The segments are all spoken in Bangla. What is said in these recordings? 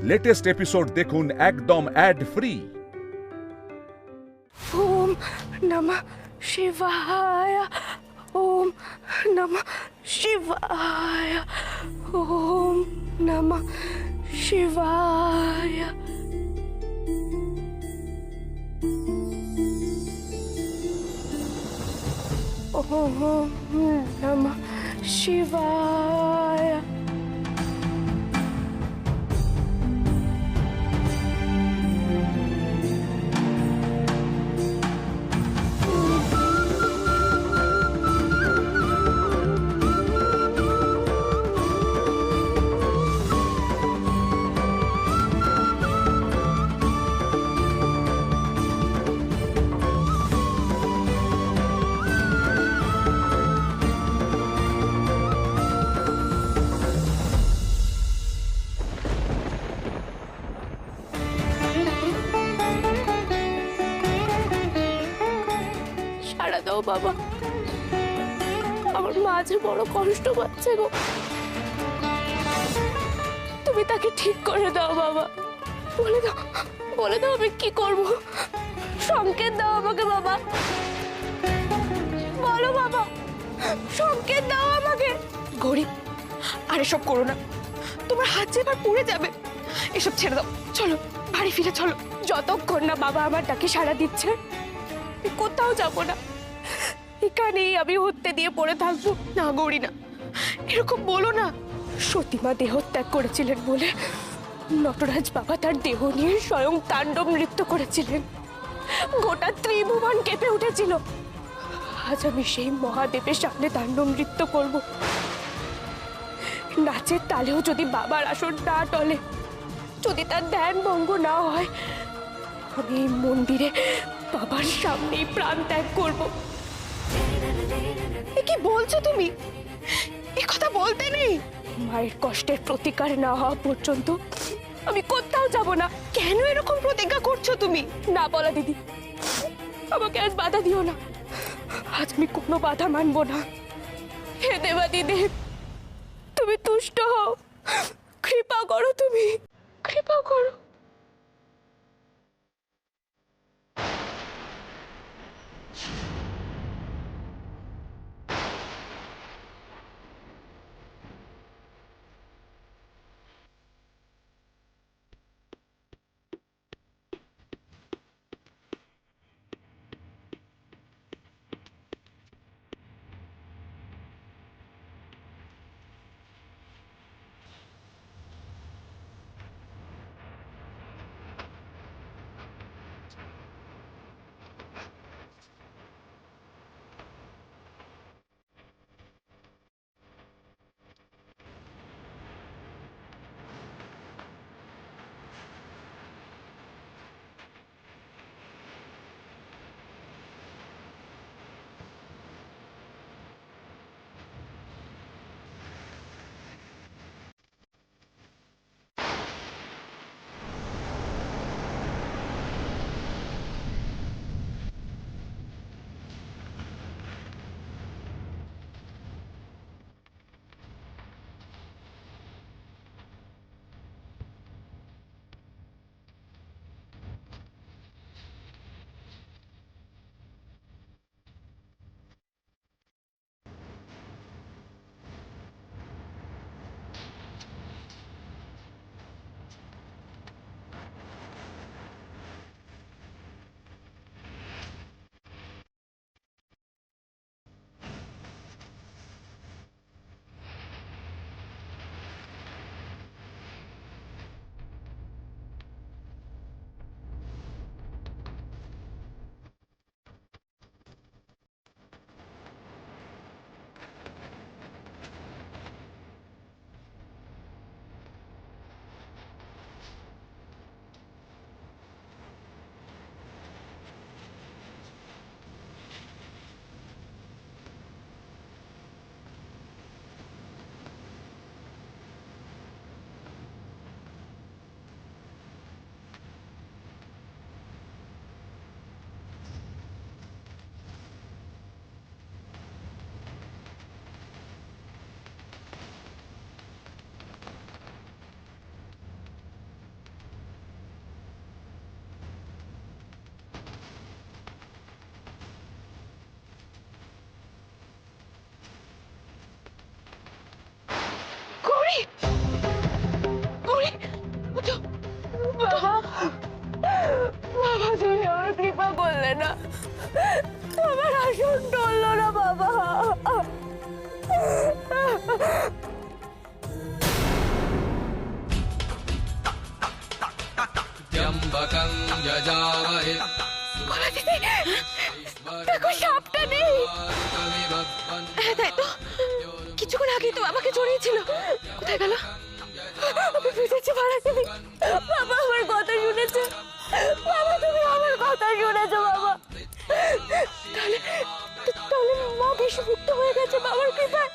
লেটেস্ট এপিসোড দেখুন একদম অ্যাড ফ্রি। ওম নমঃ শিবায়। ওম নমঃ শিবায়। ওম নমঃ শিবায়। ওম নমঃ শিবায়। সাড়া দাও বাবা, আমার মা যে বড় কষ্ট পাচ্ছে গো। তুমি তাকে ঠিক করে দাও বাবা। বলে দাও, বলে দাও আমি কি করব। সংকেত দাও আমাকে বাবা। বলো বাবা, সংকেত দাও আমাকে। গৌরী, আর এসব করো না, তোমার হাত যে এবার পুড়ে যাবে। এসব ছেড়ে দাও, চলো বাড়ি ফিরে চলো। যতক্ষণ না বাবা আমার ডাকে সাড়া দিচ্ছে আমি কোথাও যাব না, এখানেই আমি হত্যে দিয়ে পড়ে থাকবো। না গৌরী না, এরকম বলো না। সতীমা দেহত্যাগ করেছিলেন বলে নটরাজ বাবা তার দেহ নিয়ে স্বয়ং তাণ্ডব নৃত্য করেছিলেন। গোটা ত্রিভুবন কেঁপে উঠেছিল। আজ আমি সেই মহাদেবের সামনে তাণ্ডব নৃত্য করব। নাচের তালেও যদি বাবার আসর না টলে, যদি তার ধ্যান ভঙ্গ না হয়, আমি এই মন্দিরে বাবার সামনেই প্রাণ ত্যাগ করব। এ কি বলছো তুমি? এ কথা বলতে নেই। মায়ের কষ্টের প্রতিকার না হওয়া পর্যন্ত আমি কোথাও যাব না। কেন এরকম প্রতিজ্ঞা করছো তুমি? না বলা দিদি, আমাকে আজ বাধা দিও না। আজ আমি কোনো বাধা মানবো না। হে দেবাদি দেব, তুমি তুষ্ট হও, কৃপা করো, তুমি কৃপা করো। त्र्यम्बकं यजामहे দেখো সাপটা নেই। হ্যাঁ তাই তো, কিছুক্ষণ আগেই তো বাবাকে জড়িয়েছিল, কোথায় গেল? আমি বুঝেছি মারাখিনি। বাবা আমার কথা শুনেছে। বাবা তুমি আমার কথা শুনেছো বাবা। তাহলে তাহলে মা বিষমুক্ত হয়ে গেছে বাবার কৃপায়।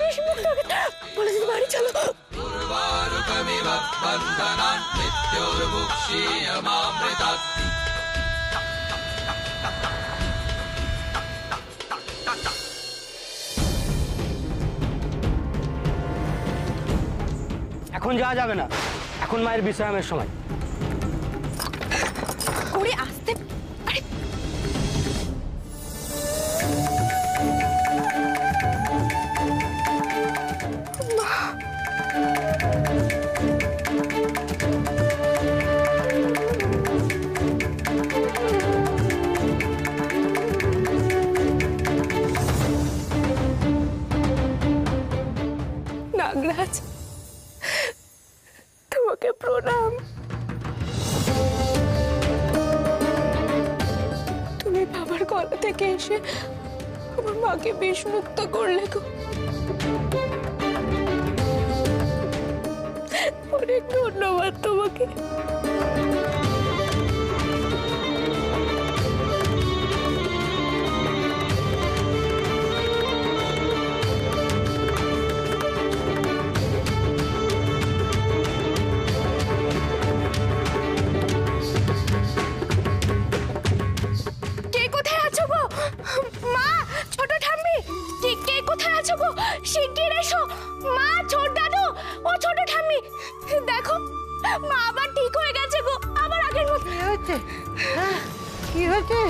বিষমুক্ত হয়ে গেছে। বলে দিদি বাড়ি চলো। पूर्वारुकमिव बन्धनान् मृत्योर्मुक्षीयमामृतात् এখন যাওয়া যাবে না, এখন মায়ের বিশ্রামের সময়। করে আসতে, আরে নাগরাজ তোমাকে প্রণাম। তুমি বাবার গলা থেকে এসে আমার মাকে বিষমুক্ত করলে গো। অনেক ধন্যবাদ তোমাকে। কে কোথায় আছো গো? মা, ছোট ঠাম্মি, কে কোথায় আছো গো? শিগগির এসো। মা, ছোট দাদু, ও ছোট ঠাম্মি, দেখো মা আবার ঠিক হয়ে গেছে গো, আবার আগের মতো। কি হয়েছে? হ্যাঁ, কি হয়েছে?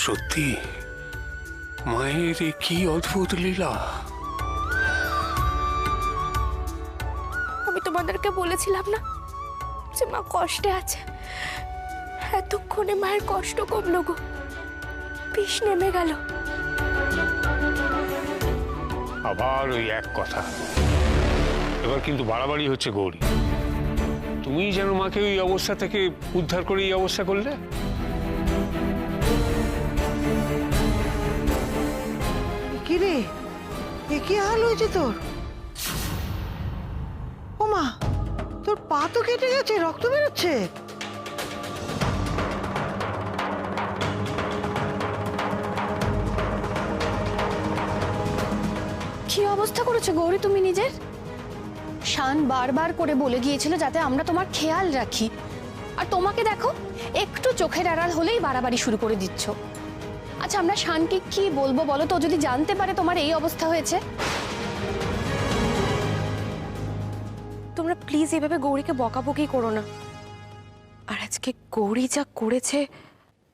সত্যি মায়ের এ কি অদ্ভুত লীলা। আমি তোমাদেরকে বলেছিলাম না যে মা কষ্টে আছে। এতক্ষণে মায়ের কষ্ট কমলো গো, বিষ নেমে গেল। আবার ওই এক কথা, এবার কিন্তু বাড়াবাড়ি হচ্ছে গৌরী। তুমি যেন মাকে ওই অবস্থা থেকে উদ্ধার করে এই অবস্থা করলে। কি রে, এ কি হাল হয়েছে তোর? ও মা, তোর পা তো কেটে গেছে, রক্ত বেরোচ্ছে। কি অবস্থা করেছো গৌরী তুমি নিজের? শান বারবার করে বলে গিয়েছিল যাতে আমরা তোমার খেয়াল রাখি, আর তোমাকে দেখো একটু চোখের আড়াল হলেই বাড়াবাড়ি শুরু করে দিচ্ছ। আচ্ছা আমরা শানকে কি বলবো বলো তো, যদি জানতে পারে তোমার এই অবস্থা হয়েছে? তোমরা প্লিজ এভাবে গৌরীকে বকাবকি করো না। আর আজকে গৌরী যা করেছে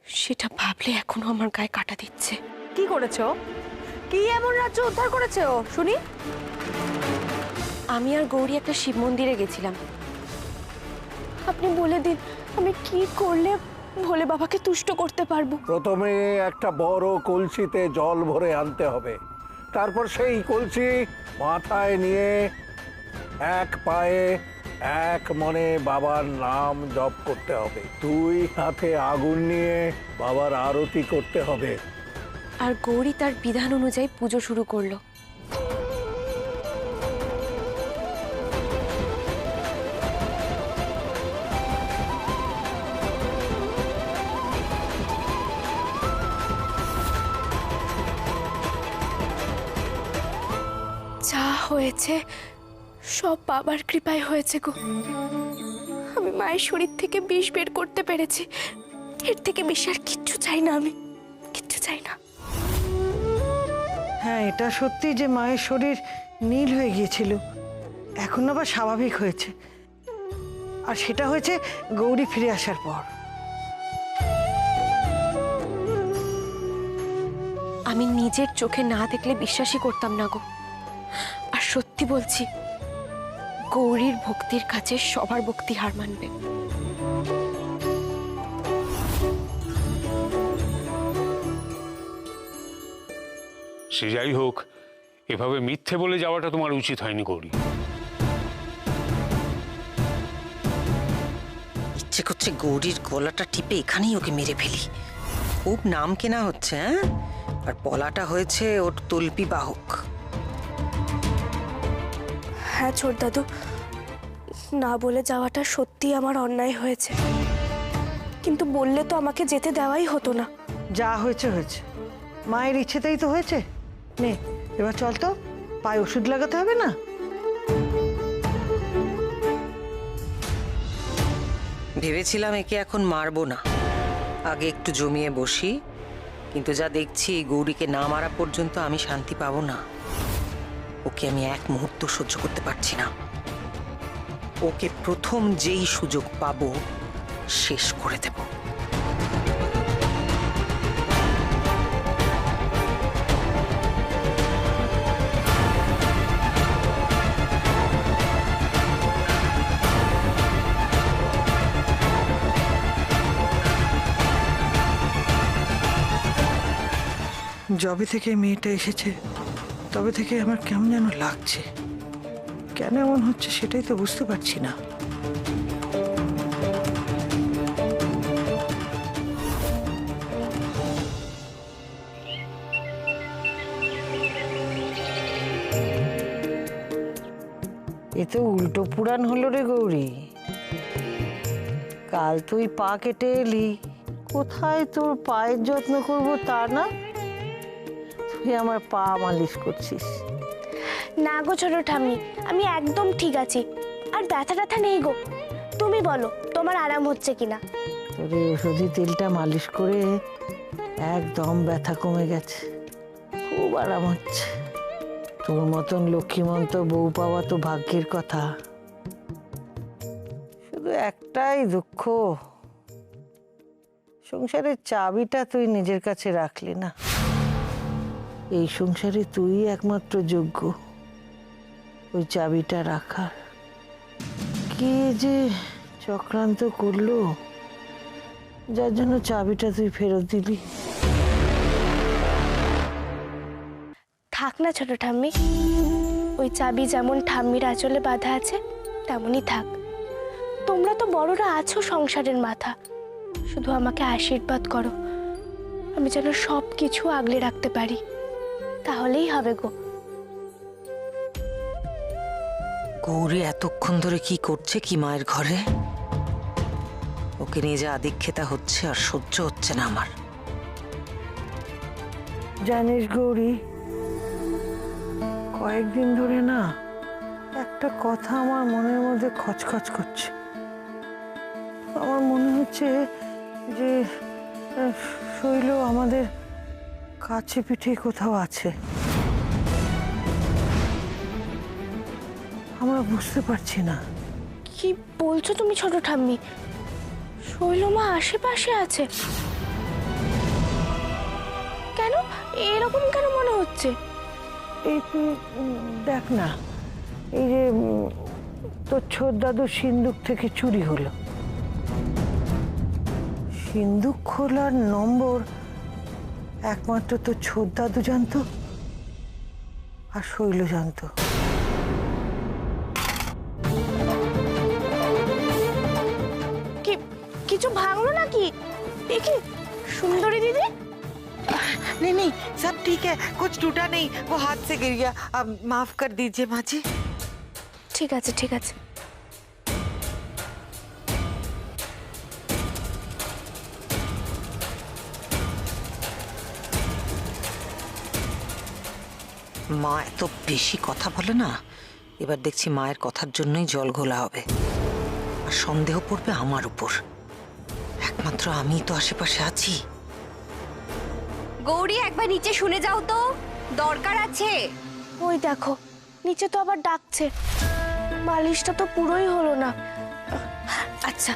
সেটা ভাবলে এখনো আমার গায়ে কাটা দিচ্ছে। কি করেছো? কি এমন রাজ্য উদ্ধার করেছে ও শুনি? আমি আর গৌরী একটা শিব মন্দিরে গেছিলাম। আপনি বলে দিন আমি কি করলে ভোলে বাবাকে তুষ্ট করতে পারবো? প্রথমে একটা বড় কলসিতে জল ভরে আনতে হবে, তারপর সেই কলসি মাথায় নিয়ে এক পায়ে এক মনে বাবার নাম জপ করতে হবে। দুই হাতে আগুন নিয়ে বাবার আরতি করতে হবে। আর গৌরী তার বিধান অনুযায়ী পুজো শুরু করলো। যা হয়েছে সব বাবার কৃপায় হয়েছে গো। আমি মায়ের শরীর থেকে বিষ বের করতে পেরেছি। এর থেকে বেশি আর কিচ্ছু চাই না, আমি কিচ্ছু চাই না। হ্যাঁ, এটা সত্যি যে মায়ের শরীর নীল হয়ে গিয়েছিল, এখন আবার স্বাভাবিক হয়েছে। আর সেটা হয়েছে গৌরী ফিরে আসার পর। আমি নিজের চোখে না দেখলে বিশ্বাসই করতাম না গো। সত্যি বলছি, গৌরীর ভক্তির কাছে সবার ভক্তি হার মানবে। সে যাই হোক, এভাবে মিথ্যে বলে যাওয়াটা তোমার উচিত হয়নি গৌরী। ইচ্ছে করছে গৌরীর গলাটা টিপে এখানেই ওকে মেরে ফেলি। খুব নাম কেনা হচ্ছে, হ্যাঁ? আর পলাটা হয়েছে ওর তল্পি বাহক। হ্যাঁ ছোট দাদু, না বলে যাওয়াটা সত্যি আমার অন্যায় হয়েছে, কিন্তু বললে তো আমাকে যেতে দেওয়াই হতো না। যা হয়েছে হয়েছে, মায়ের ইচ্ছেতেই তো হয়েছে। নে এবার চল তো, পায়ে ওষুধ লাগাতে হবে না? ভেবেছিলাম একে এখন মারবো না, আগে একটু জমিয়ে বসি, কিন্তু যা দেখছি গৌরীকে না মারা পর্যন্ত আমি শান্তি পাবো না। ওকে আমি এক মুহূর্ত সহ্য করতে পারছি না। ওকে প্রথম যেই সুযোগ পাবো শেষ করে দেব। যবে থেকে মেয়েটা এসেছে তবে থেকে আমার কেমন যেন লাগছে। কেন এমন হচ্ছে সেটাই তো বুঝতে পারছি না। এ তো উল্টো পুরাণ হলো রে গৌরী। কাল তুই পা কেটে এলি, কোথায় তোর পায়ের যত্ন করবো তা না, তুই আমার পা মালিশ করছিস। না গো ছোট ঠাম্মি, আমি একদম ঠিক আছি, আর ব্যথা ট্যাথা নেই গো। তুমি বলো তোমার আরাম হচ্ছে কিনা? তোর এই ওষুধি তেলটা মালিশ করে একদম ব্যথা কমে গেছে, খুব আরাম হচ্ছে। তোর মতন লক্ষ্মীমন্ত বউ পাওয়া তো ভাগ্যের কথা। শুধু একটাই দুঃখ, সংসারের চাবিটা তুই নিজের কাছে রাখলি না। এই সংসারে তুই একমাত্র যোগ্য ওই চাবিটা রাখার। কে যে চক্রান্ত করলো যার জন্য চাবিটা তুই ফেরত দিলি। থাক না ছোট ঠাম্মি, ওই চাবি যেমন ঠাম্মির আঁচলে বাঁধা আছে তেমনই থাক। তোমরা তো বড়রা আছো সংসারের মাথা, শুধু আমাকে আশীর্বাদ করো, আমি যেন সব কিছু আগলে রাখতে পারি, তাহলেই হবে গো। গৌরী এতক্ষণ ধরে কি করছে কি মায়ের ঘরে? ওকে নিয়ে যা আদিক্ষেতা হচ্ছে আর সহ্য হচ্ছে না আমার। জানিস গৌরী, কয়েকদিন ধরে না একটা কথা আমার মনের মধ্যে খচখচ করছে। আমার মনে হচ্ছে যে শৈল আমাদের কাছে পিঠে কোথাও আছে, আমরা বুঝতে পারছি না। কি বলছো তুমি ছোট ঠাম্মি? শৈলমা আশেপাশে আছে? কেন এরকম কেন মনে হচ্ছে? এই তুই দেখ না, এই যে তোর ছোট দাদুর সিন্দুক থেকে চুরি হলো, সিন্দুক খোলার নম্বর একমাত্র তোর ছোট দাদু জানতো আর শৈল জানতো। কিছু ভাঙলো নাকি? দেখি সুন্দরী দিদি। नहीं नहीं सब ठीक है, कुछ टूटा नहीं, वो हाथ से गिर गया, अब माफ कर दीजिए माँ जी। ঠিক আছে ঠিক আছে। মা এত বেশি কথা বলে না, এবার দেখছি মায়ের কথার জন্যই জল ঘোলা হবে, আর সন্দেহ পড়বে আমার উপর। একমাত্র আমি তো আশেপাশে আছি। গৌরী একবার নিচে শুনে যাও তো, দরকার আছে। ওই দেখো নিচে তো আবার ডাকছে, মালিশটা তো পুরোই হলো না। আচ্ছা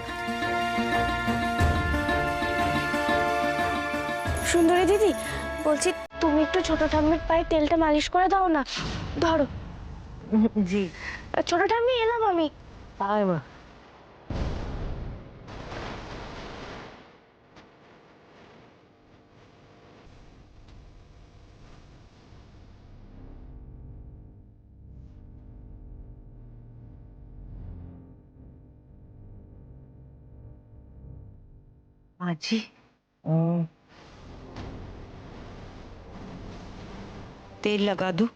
সুন্দরী দিদি, বলছি তুমি একটু ছোট ঠাম্মির পায়ে তেলটা মালিশ করে দাও না, ধরো। জি। ছোটটা আমি এলাম আমি। আয় মা। माजी तेल लगा दूं?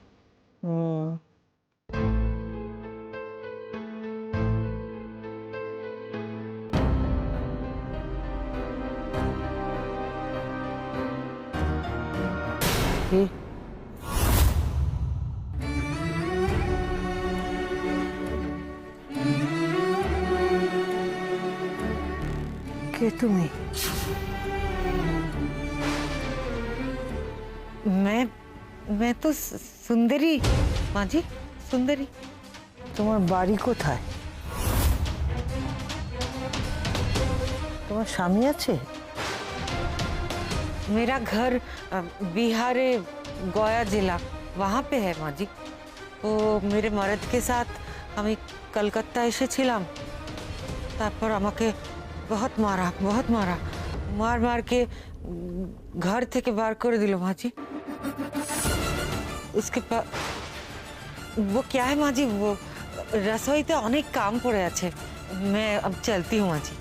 কে তুমি? मैं तो सुंदरी माजी, सुंदरी। তোমার বাড়ি কোথায়? তোমার স্বামী আছে? मेरा घर बिहार गया जिला वहाँ पे है माँ जी। तो मेरे मर्द के साथ আমি কলকাতা এসেছিলাম, তারপর আমাকে बहुत मारा मार मार के घर থেকে বার করে দিল माँ जी। उसके बाद वो क्या है माँ जी, वो रसोईते অনেক काम পড়ে আছে। मैं अब चलती हूँ माँ जी।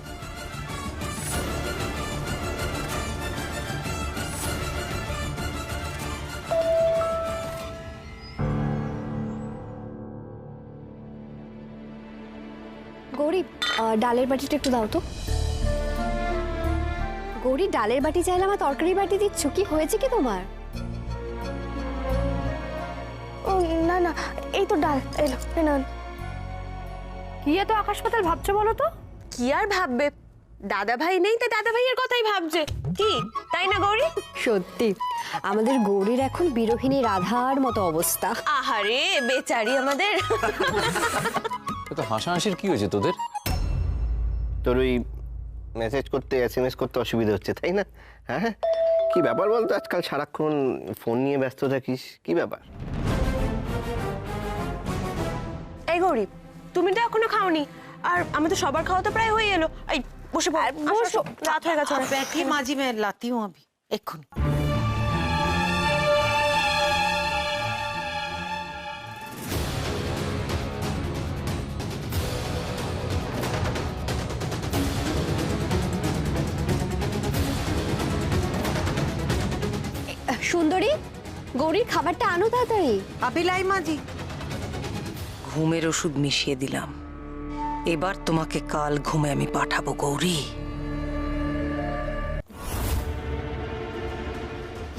গৌরী, ডালের বাটিটা একটু দাও তো। গৌরী, ডালের বাটি চাইলাম আর তরকারি বাটি দিচ্ছ, কি হয়েছে কি তোমার? ও না না, এই তো ডাল এলো। না কি এত আকাশ পাতাল ভাবছো বলো তো? কি আর ভাববে, দাদা ভাই নেই তাই দাদা ভাইয়ের কথাই ভাবছে, কি তাই না গৌরী? সত্যি আমাদের গৌরীর এখন বিরোহিনী রাধার মতো অবস্থা। আহারে বেচারি আমাদের। তো হাসাহাসির কি হয়েছে তোদের? তোর ওই মেসেজ করতে এসএমএস করতে অসুবিধা হচ্ছে তাই না? হ্যাঁ, কি ব্যাপার বলতো, আজকাল সারাক্ষণ ফোন নিয়ে ব্যস্ত থাকিস, কি ব্যাপার? এই গৌরী, তুমি তো এখনো খাওনি, আর আমাদের সবার খাওয়া তো প্রায় হয়ে এলো। এই বসে বসো, রাত হয়ে গেছে। बैठिए माँ जी, मैं लाती हूँ अभी एक खून। সুন্দরী, গৌরীর খাবারটা আনো তাড়াতাড়ি। अभी लाई माँ जी। ঘুমের ওষুধ মিশিয়ে দিলাম, এবার তোমাকে কাল ঘুমে আমি পাঠাবো গৌরী।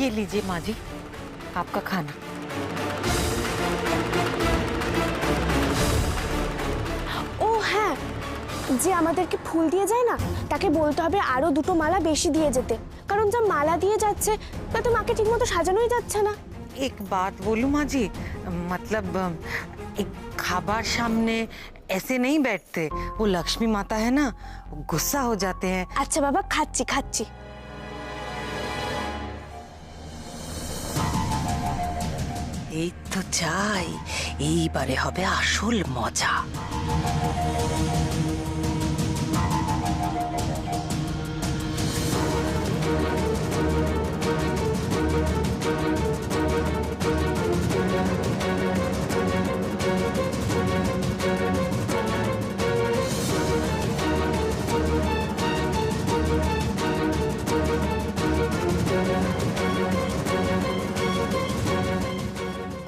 ये लीजिए माँ जी, आपका खाना। ও হ্যাঁ, যে আমাদেরকে ফুল দিয়ে যায় না, তাকে বলতে হবে আরো দুটো মালা বেশি দিয়ে যেতে, কারণ যা মালা দিয়ে যাচ্ছে তাতে মাকে ঠিকমতো সাজানোই যাচ্ছে না। एक बात बोलूं माँ जी, मतलब एक खाबार सामने ऐसे नहीं बैठते, वो लक्ष्मी माता है ना, गुस्सा हो जाते हैं। আচ্ছা বাবা, খাচ্ছি খাচ্ছি। এই তো চাই, এইবারে হবে আসল মজা।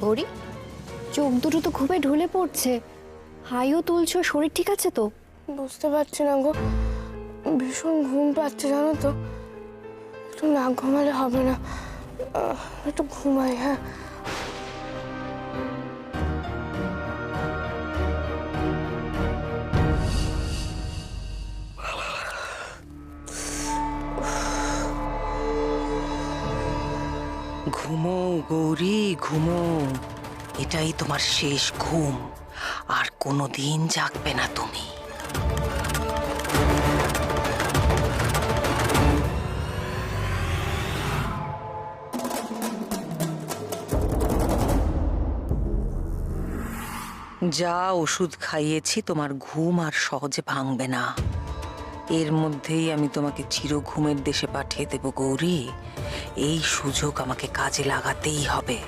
গৌরী, চোখ দুটো তো ঘুমে ঢুলে পড়ছে, হাইও তুলছো, শরীর ঠিক আছে তো? বুঝতে পারছি না গো, ভীষণ ঘুম পাচ্ছে জানো তো। একটু না ঘুমালে হবে না, একটু ঘুমাই। হ্যাঁ ঘুমো গৌরী, ঘুমো, এটাই তোমার শেষ ঘুম, আর কোনোদিন জাগবে না তুমি। যা ওষুধ খাইয়েছি তোমার ঘুম আর সহজে ভাঙবে না। এর মধ্যেই আমি তোমাকে চির ঘুমের দেশে পাঠিয়ে দেব গৌরী। এই সুযোগ আমাকে কাজে লাগাতেই হবে।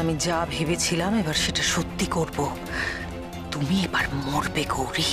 আমি যা ভেবেছিলাম এবার সেটা সত্যি করব। তুমি এবার মরবে গৌরী।